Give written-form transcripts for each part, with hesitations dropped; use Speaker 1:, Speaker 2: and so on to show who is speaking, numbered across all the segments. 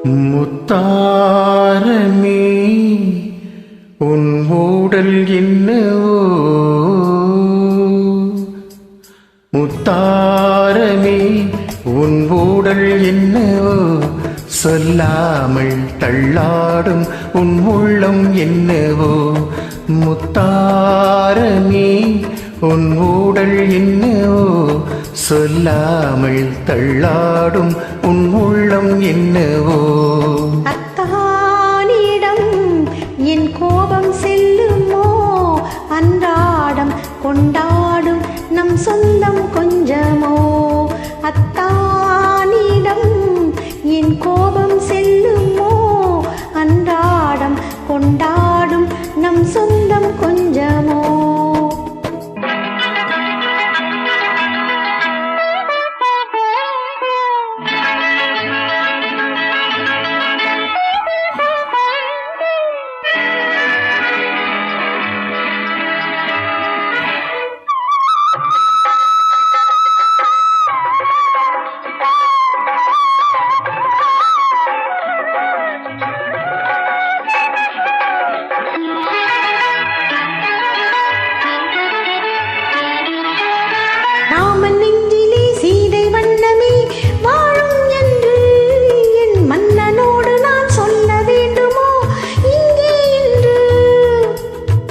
Speaker 1: முத்தாரமே உன் ஊடல் என்னவோ, முத்தாரமே உன் ஊடல் என்னவோ, சொல்லாமல் தள்ளாடும் உன் உள்ளம் என்னவோ. முத்தாரமே உன் ஊடல் என்னவோ, சொல்லாமல் தள்ளாடும் உன் உள்ளம் என்னவோ.
Speaker 2: அத்தானிடம் என் கோபம் செல்லுமோ, அன்றாடம் கொண்டாடும் நம் சொந்தம் கொஞ்சமோ. அத்தானிடம் என் கோபம் செல்லுமோ, அன்றாடம் கொண்டாடும் நம் சொந்தம் கொஞ்சமோ.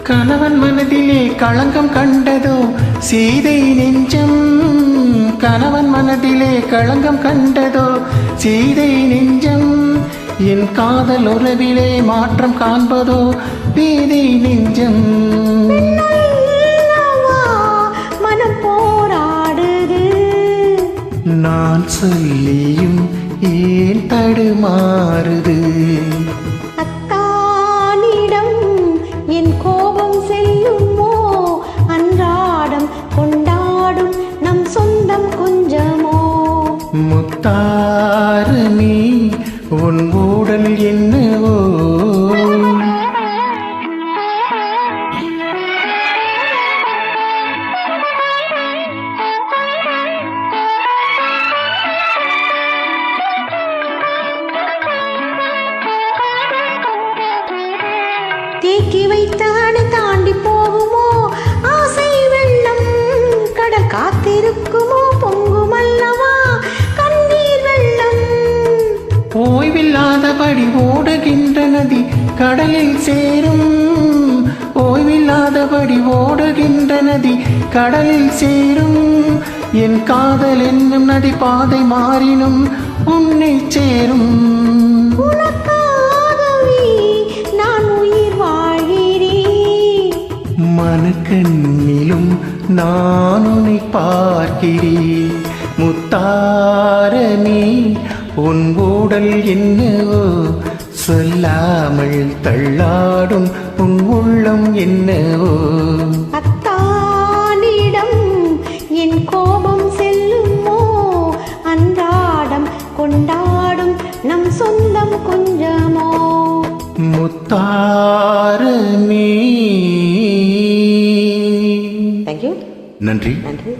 Speaker 1: கணவன் மனதிலே களங்கம் கண்டதோ சீதை நெஞ்சம், கணவன் மனதிலே களங்கம் கண்டதோ சீதை நெஞ்சம். என் காதல் உறவிலே மாற்றம் காண்பதோ பேதை நெஞ்சம்.
Speaker 2: மனம் போராடுது,
Speaker 1: நான் சொல்லியும் ஏன் தடுமாறுது.
Speaker 2: அத்தானிடம் என் கோபம் செல்லுமோ, அன்றாடம் கொண்டாடும் நம் சொந்தம் கொஞ்சமோ.
Speaker 1: முத்தாரமே உன் ஊடல் என்னவோ,
Speaker 2: தேக்கி வைத்தானே தாண்டி போகுமோ ஆசை வெள்ளம், கடல் காத்திருக்குமோ பொங்கும் அல்லவா கண்ணீர் வெள்ளம்.
Speaker 1: ஓய்வில்லாதபடி ஓடுகின்ற நதி கடலில் சேரும், ஓய்வில்லாதபடி ஓடுகின்ற நதி கடலில் சேரும். என் காதல் என்னும் நதி பாதை மாறினும் உன்னை சேரும். மனக்கண்ணிலும் நான் உன்னை பார்க்கிறேன். முத்தாரமே உன் ஊடல் என்னவோ, சொல்லாமல் தள்ளாடும் உன் உள்ளம் என்னவோ.
Speaker 2: அத்தானிடம் என் கோபம் செல்லுமோ, அன்றாடம் கொண்டாடும் நம் சொந்தம் கொஞ்சமோ.
Speaker 1: முத்தாரமே.
Speaker 2: தேங்க்யூ.
Speaker 1: நன்றி.
Speaker 2: நன்றி.